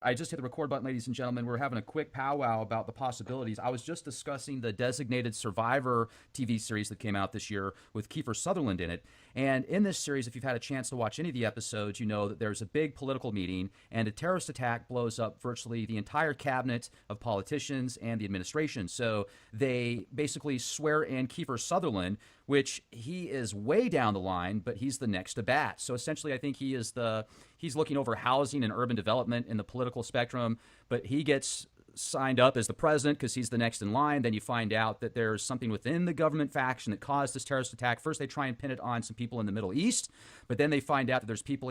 I just hit the record button, ladies and gentlemen. We're having a quick powwow about the possibilities. I was just discussing the Designated Survivor TV series that came out this year with Kiefer Sutherland in it. And in this series, if you've had a chance to watch any of the episodes, you know that there's a big political meeting and a terrorist attack blows up virtually the entire cabinet of politicians and the administration. So they basically swear in Kiefer Sutherland, which he is way down the line, but he's the next to bat. So essentially, I think he's looking over housing and urban development in the political spectrum, but he gets signed up as the president because he's the next in line. Then you find out that there's something within the government faction that caused this terrorist attack. First, they try and pin it on some people in the Middle East, but then they find out that there's people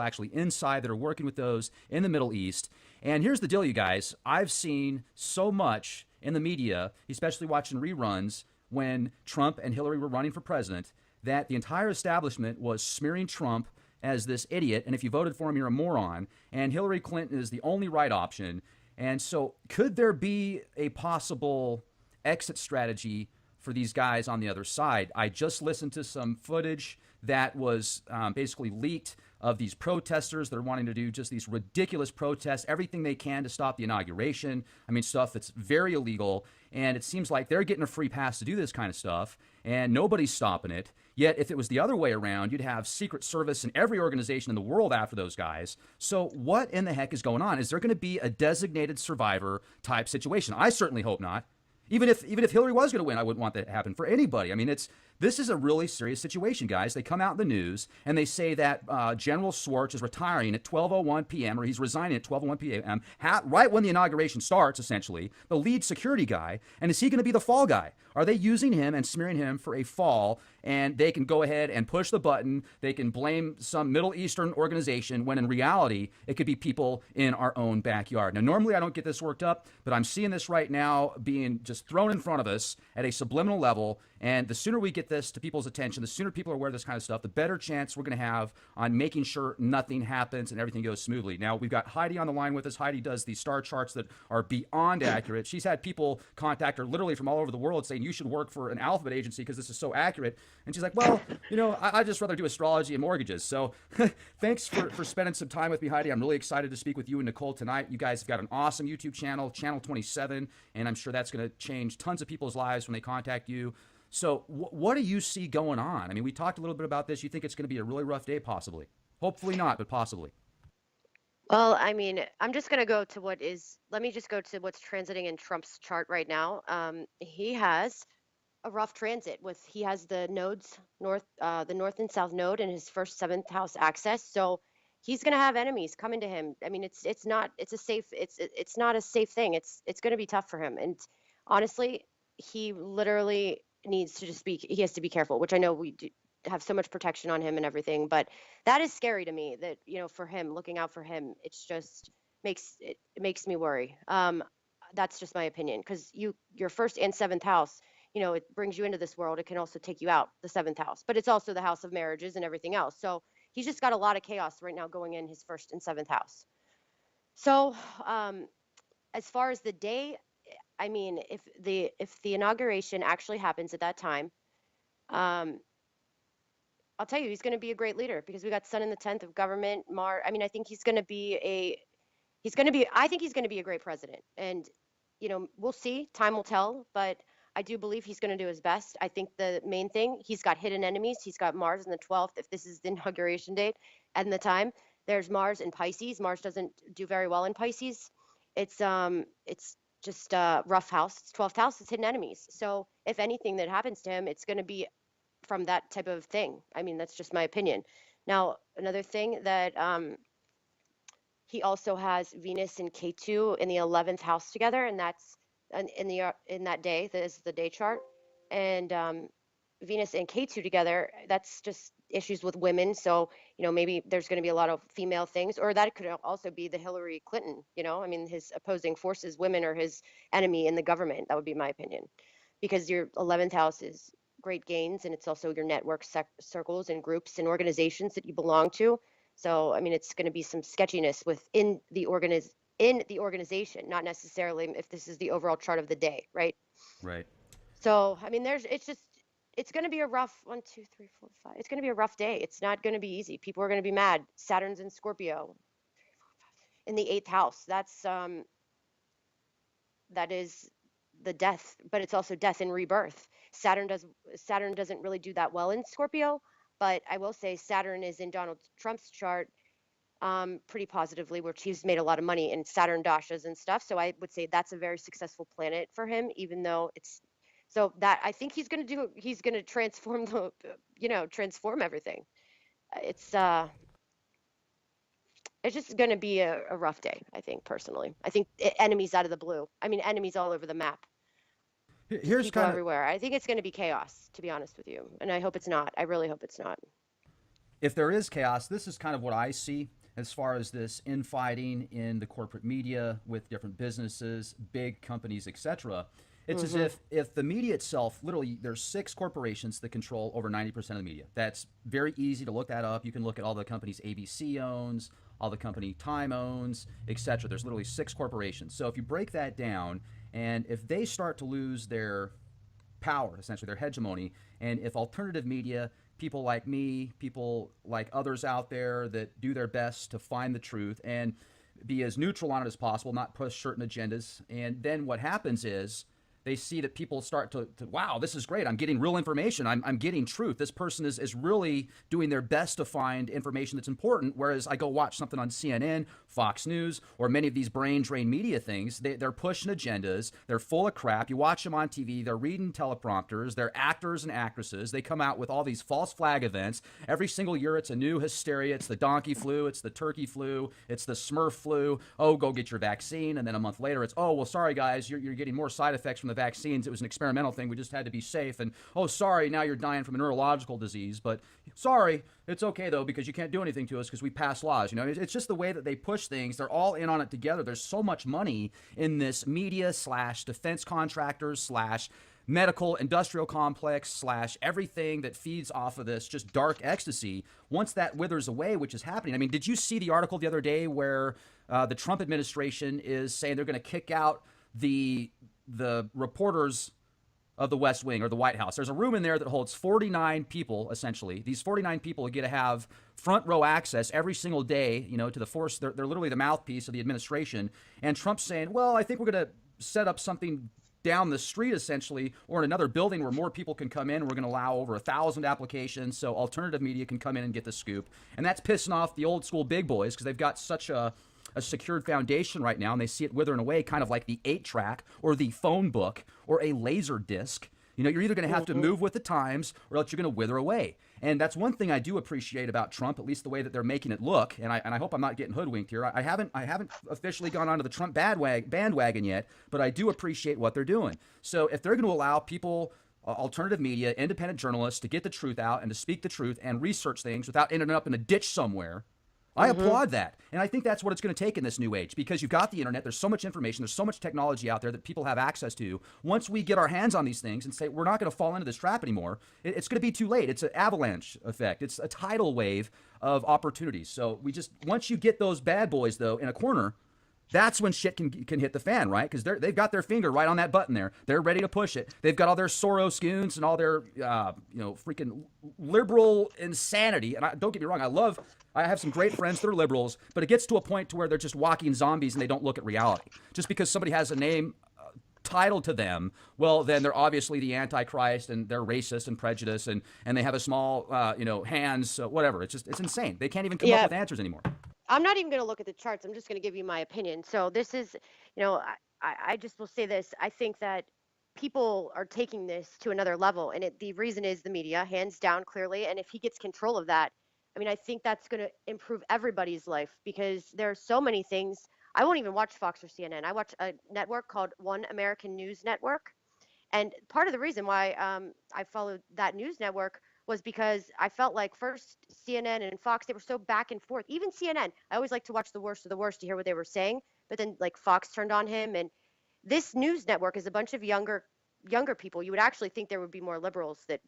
actually inside that are working with those in the Middle East. And here's the deal, you guys. I've seen so much in the media, especially watching reruns when Trump and Hillary were running for president, that the entire establishment was smearing Trump as this idiot, and if you voted for him, you're a moron, and Hillary Clinton is the only right option. And so could there be a possible exit strategy for these guys on the other side? I just listened to some footage that was basically leaked of these protesters that are wanting to do just these ridiculous protests, everything they can to stop the inauguration. I mean, stuff that's very illegal. And it seems like they're getting a free pass to do this kind of stuff, and nobody's stopping it. Yet, if it was the other way around, you'd have Secret Service and every organization in the world after those guys. So what in the heck is going on? Is there going to be a designated survivor type situation? I certainly hope not. Even if Hillary was going to win, I wouldn't want that to happen for anybody. I mean, this is a really serious situation, guys. They come out in the news and they say that General Swartz is retiring at 12:01 p.m. or he's resigning at 12:01 p.m. Right when the inauguration starts, essentially, the lead security guy. And is he going to be the fall guy? Are they using him and smearing him for a fall? And they can go ahead and push the button. They can blame some Middle Eastern organization when in reality, it could be people in our own backyard. Now, normally I don't get this worked up, but I'm seeing this right now being just thrown in front of us at a subliminal level. And the sooner we get this to people's attention, the sooner people are aware of this kind of stuff, the better chance we're going to have on making sure nothing happens and everything goes smoothly. Now, we've got Heidi on the line with us. Heidi does these star charts that are beyond accurate. She's had people contact her literally from all over the world saying, you should work for an alphabet agency because this is so accurate. And she's like, well, I'd just rather do astrology and mortgages. So thanks for spending some time with me, Heidi. I'm really excited to speak with you and Nicole tonight. You guys have got an awesome YouTube channel, Channel 27, and I'm sure that's going to change tons of people's lives when they contact you. So what do you see going on? I mean, we talked a little bit about this. You think it's going to be a really rough day, possibly. Hopefully not, but possibly. Well, I mean, I'm just going to go to let me just go to what's transiting in Trump's chart right now. He has a rough transit he has the nodes, the north and south node in his first seventh house axis. So he's going to have enemies coming to him. I mean, it's not a safe thing. It's going to be tough for him. And honestly, he literally needs to he has to be careful, which I know we do have so much protection on him and everything, but that is scary to me that, for him, looking out for him, it's just it makes me worry. That's just my opinion, because your first and seventh house, it brings you into this world. It can also take you out, the seventh house, but it's also the house of marriages and everything else. So he's just got a lot of chaos right now going in his first and seventh house. So as far as the day, I mean, if the inauguration actually happens at that time, I'll tell you, he's going to be a great leader, because we got Sun in the 10th of government. I mean, I think he's going to be I think he's going to be a great president. And, we'll see. Time will tell. But I do believe he's going to do his best. I think the main thing, he's got hidden enemies. He's got Mars on the 12th, if this is the inauguration date and the time. There's Mars in Pisces. Mars doesn't do very well in Pisces. It's just a rough house. It's 12th house. It's hidden enemies. So if anything that happens to him, it's going to be from that type of thing. I mean, that's just my opinion. Now, another thing that he also has Venus and K2 in the 11th house together, and that's in that day. That is the day chart, and Venus and K2 together. That's just issues with women. So maybe there's going to be a lot of female things, or that could also be the Hillary Clinton. I mean, his opposing forces, women are his enemy in the government. That would be my opinion, because your 11th house is great gains, and it's also your network circles and groups and organizations that you belong to. So I mean, it's going to be some sketchiness within the organization, not necessarily if this is the overall chart of the day, right? Right. So I mean, it's going to be a rough 1, 2, 3, 4, 5. It's going to be a rough day. It's not going to be easy. People are going to be mad. Saturn's in Scorpio. in the eighth house. That is the death, but it's also death and rebirth. Saturn doesn't really do that well in Scorpio, but I will say Saturn is in Donald Trump's chart pretty positively, which he's made a lot of money in Saturn dashas and stuff. So I would say that's a very successful planet for him, even though it's so that I think he's going to transform transform everything. It's uh, it's just going to be a rough day, I think, personally. I think enemies out of the blue. I mean, enemies all over the map, just Here's people kind of everywhere. I think it's going to be chaos, to be honest with you. And I hope it's not. I really hope it's not. if there is chaos, this is kind of what I see as far as this infighting in the corporate media with different businesses, big companies, etc. It's as Hmm. if the media itself, literally, there's 6 corporations that control over 90% of the media. That's very easy to look that up. You can look at all the companies ABC owns, all the company Time owns, etc. There's literally 6 corporations. So if you break that down, and if they start to lose their power, essentially their hegemony. And if alternative media, people like me, people like others out there that do their best to find the truth and be as neutral on it as possible, not push certain agendas. And then what happens is they see that people start to wow, this is great. I'm getting real information. I'm getting truth. This person is really doing their best to find information that's important. Whereas I go watch something on CNN, Fox News, or many of these brain drain media things, they're pushing agendas. They're full of crap. You watch them on TV. They're reading teleprompters. They're actors and actresses. They come out with all these false flag events. Every single year it's a new hysteria. It's the donkey flu. It's the turkey flu. It's the Smurf flu. Oh, go get your vaccine. And then a month later it's, oh, well, sorry, guys, you're getting more side effects from the vaccines. It was an experimental thing. We just had to be safe. And oh, sorry, now you're dying from a neurological disease. But sorry, it's okay though because you can't do anything to us because we pass laws. It's just the way that they push things. They're all in on it together. There's so much money in this media slash defense contractors slash medical industrial complex slash everything that feeds off of this just dark ecstasy. Once that withers away, which is happening. I mean, did you see the article the other day where the Trump administration is saying they're going to kick out the reporters of the West Wing or the White House? There's a room in there that holds 49 people, essentially. These 49 people get to have front row access every single day, to the force. They're literally the mouthpiece of the administration. And Trump's saying, well, I think we're going to set up something down the street, essentially, or in another building where more people can come in. We're going to allow over 1,000 applications so alternative media can come in and get the scoop. And that's pissing off the old school big boys because they've got such a secured foundation right now, and they see it withering away, kind of like the 8-track or the phone book or a laser disc. You're either going to have to move with the times or else you're going to wither away. And that's one thing I do appreciate about Trump, at least the way that they're making it look. And I hope I'm not getting hoodwinked here. I haven't officially gone onto the Trump bandwagon yet, but I do appreciate what they're doing. So if they're going to allow people, alternative media, independent journalists to get the truth out and to speak the truth and research things without ending up in a ditch somewhere, I applaud that. And I think that's what it's going to take in this new age because you've got the internet. There's so much information. There's so much technology out there that people have access to. Once we get our hands on these things and say, we're not going to fall into this trap anymore, it's going to be too late. It's an avalanche effect. It's a tidal wave of opportunities. So once you get those bad boys, though, in a corner, that's when shit can hit the fan, right? Because they've got their finger right on that button there. They're ready to push it. They've got all their Soros goons and all their, freaking liberal insanity. And don't get me wrong, I have some great friends that are liberals, but it gets to a point to where they're just walking zombies and they don't look at reality. Just because somebody has a name titled to them, well, then they're obviously the Antichrist and they're racist and prejudiced and they have a small, hands, whatever. It's insane. They can't even come up Yeah, with answers anymore. I'm not even going to look at the charts. I'm just going to give you my opinion. So this is, I just will say this. I think that people are taking this to another level, and the reason is the media, hands down, clearly. And if he gets control of that, I mean, I think that's going to improve everybody's life because there are so many things. I won't even watch Fox or CNN. I watch a network called One American News Network. And part of the reason why I followed that news network was because I felt like first CNN and Fox, they were so back and forth. Even CNN, I always like to watch the worst of the worst to hear what they were saying. But then like Fox turned on him, and this news network is a bunch of younger people. You would actually think there would be more liberals that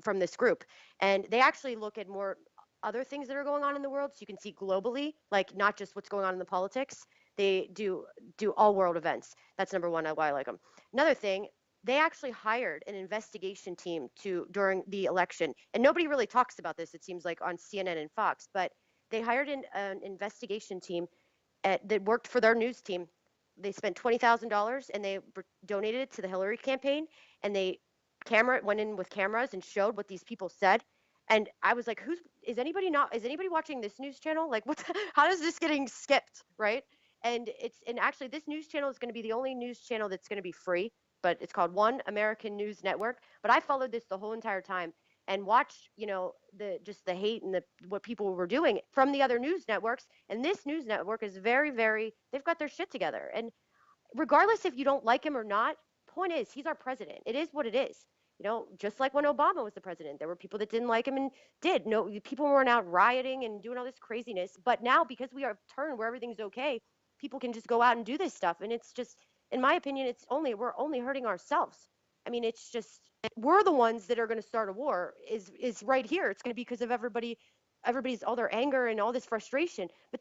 from this group, and they actually look at more other things that are going on in the world, so you can see globally, like not just what's going on in the politics. They do all world events. That's number one why I like them. Another thing, they actually hired an investigation team during the election, and nobody really talks about this, it seems like, on CNN and Fox, but they hired an investigation team that worked for their news team. They spent $20,000 and they donated it to the Hillary campaign, and they went in with cameras and showed what these people said. And I was like, is anybody watching this news channel? Like, how is this getting skipped, right? And actually this news channel is going to be the only news channel that's going to be free, but it's called One American News Network. But I followed this the whole entire time and watched, the hate and what people were doing from the other news networks. And this news network is very, very, they've got their shit together. And regardless if you don't like him or not, point is he's our president. It is what it is. Just like when Obama was the president, there were people that didn't like him and did. No, people weren't out rioting and doing all this craziness. But now, because we are turned where everything's okay, people can just go out and do this stuff. And it's just, in my opinion, we're only hurting ourselves. I mean, it's just, we're the ones that are going to start a war is right here. It's going to be because of everybody's all their anger and all this frustration. But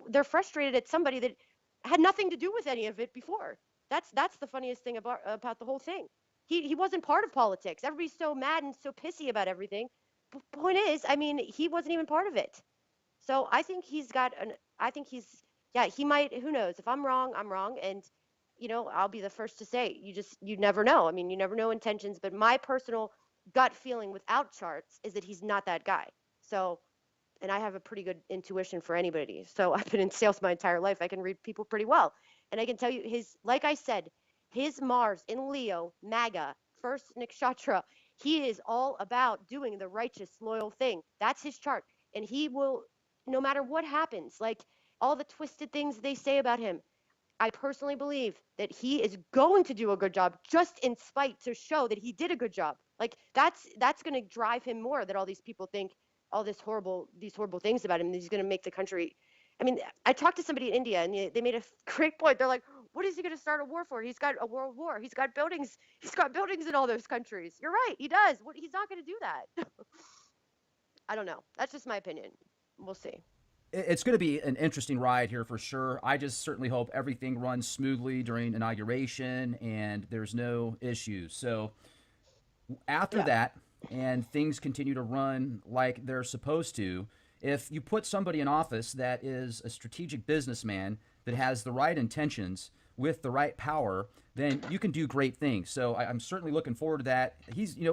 they're frustrated at somebody that had nothing to do with any of it before. That's the funniest thing about the whole thing. He wasn't part of politics. Everybody's so mad and so pissy about everything. But point is, I mean, he wasn't even part of it. So I think he might, who knows? If I'm wrong, I'm wrong. And, I'll be the first to say, you never know. I mean, you never know intentions. But my personal gut feeling without charts is that he's not that guy. So, and I have a pretty good intuition for anybody. So I've been in sales my entire life. I can read people pretty well. And I can tell you like I said, his Mars in Leo, MAGA, first nakshatra, he is all about doing the righteous, loyal thing. That's his chart. And he will, no matter what happens, like all the twisted things they say about him, I personally believe that he is going to do a good job just in spite to show that he did a good job. Like that's going to drive him more, that all these people think all these horrible things about him, and he's going to make the country. I mean, I talked to somebody in India and they made a great point. They're like, what is he going to start a war for? He's got a world war. He's got buildings in all those countries. You're right. He does. He's not going to do that. I don't know. That's just my opinion. We'll see. It's going to be an interesting ride here for sure. I just certainly hope everything runs smoothly during inauguration and there's no issues. So after that, and things continue to run like they're supposed to, if you put somebody in office that is a strategic businessman that has the right intentions with the right power, then you can do great things. So I'm certainly looking forward to that.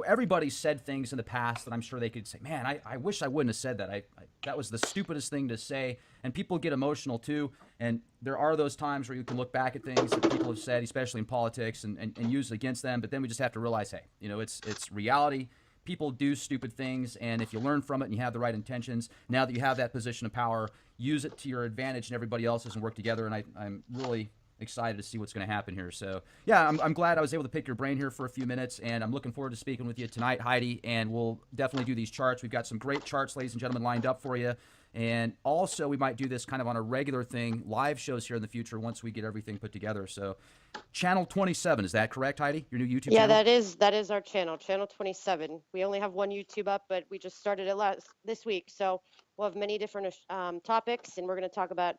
Everybody's said things in the past that I'm sure they could say, man, I wish I wouldn't have said that. That was the stupidest thing to say. And people get emotional too. And there are those times where you can look back at things that people have said, especially in politics, and use it against them. But then we just have to realize, hey, it's reality. People do stupid things, and if you learn from it and you have the right intentions, now that you have that position of power, use it to your advantage and everybody else's and work together. And I'm really excited to see what's going to happen here. So, yeah, I'm glad I was able to pick your brain here for a few minutes, and I'm looking forward to speaking with you tonight, Heidi, and we'll definitely do these charts. We've got some great charts, ladies and gentlemen, lined up for you. And also, we might do this kind of on a regular thing, live shows here in the future once we get everything put together. So, Channel 27, is that correct, Heidi? Your new YouTube channel? Yeah, that is our channel, Channel 27. We only have one YouTube up, but we just started it this week. So we'll have many different topics, and we're going to talk about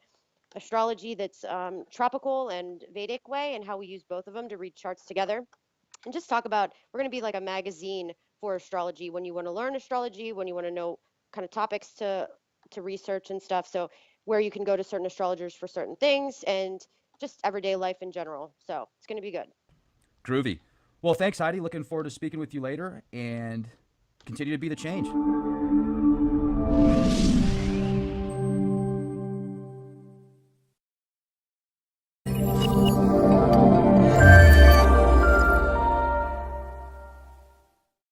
astrology that's tropical and Vedic way, and how we use both of them to read charts together. And just talk about, we're going to be like a magazine for astrology when you want to learn astrology, when you want to know kind of topics to research and stuff. So where you can go to certain astrologers for certain things, and just everyday life in general. So it's going to be good. Groovy. Well, thanks, Heidi. Looking forward to speaking with you later, and continue to be the change.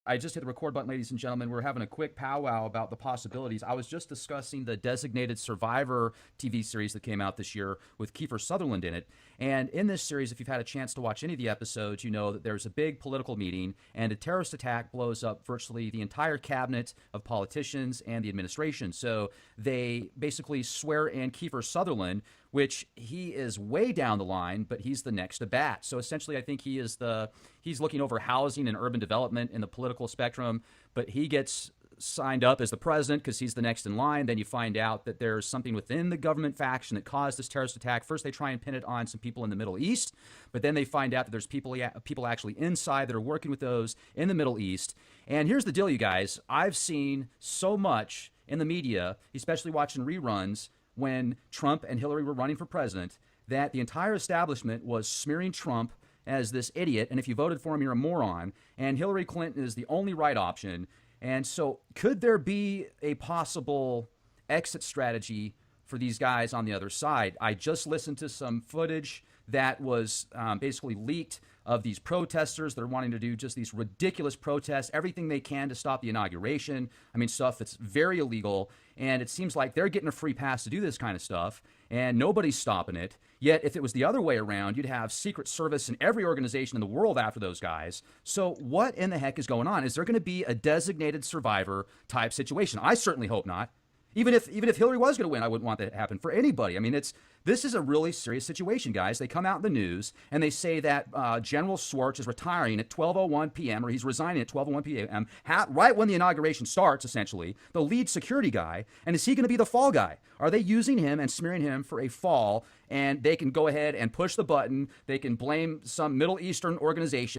I just hit the record button, ladies and gentlemen. We're having a quick powwow about the possibilities. I was just discussing the Designated Survivor TV series that came out this year with Kiefer Sutherland in it. And in this series, if you've had a chance to watch any of the episodes, you know that there's a big political meeting and a terrorist attack blows up virtually the entire cabinet of politicians and the administration. So they basically swear in Kiefer Sutherland, which he is way down the line, but he's the next to bat. So essentially, I think he's looking over housing and urban development in the political spectrum, but he gets signed up as the president because he's the next in line. Then you find out that there's something within the government faction that caused this terrorist attack. First, they try and pin it on some people in the Middle East, but then they find out that there's people actually inside that are working with those in the Middle East. And here's the deal, you guys. I've seen so much in the media, especially watching reruns, when Trump and Hillary were running for president that the entire establishment was smearing Trump as this idiot, and if you voted for him, you're a moron, and Hillary Clinton is the only right option. And so could there be a possible exit strategy for these guys on the other side? I just listened to some footage that was basically leaked of these protesters that are wanting to do just these ridiculous protests, everything they can to stop the inauguration. I mean, stuff that's very illegal. And it seems like they're getting a free pass to do this kind of stuff, and nobody's stopping it. Yet, if it was the other way around, you'd have Secret Service in every organization in the world after those guys. So what in the heck is going on? Is there going to be a designated survivor type situation? I certainly hope not. Even if Hillary was going to win, I wouldn't want that to happen for anybody. I mean, this is a really serious situation, guys. They come out in the news and they say that General Schwartz is retiring at 12:01 p.m. or he's resigning at 12:01 p.m. Right when the inauguration starts, essentially, the lead security guy. And is he going to be the fall guy? Are they using him and smearing him for a fall? And they can go ahead and push the button. They can blame some Middle Eastern organization.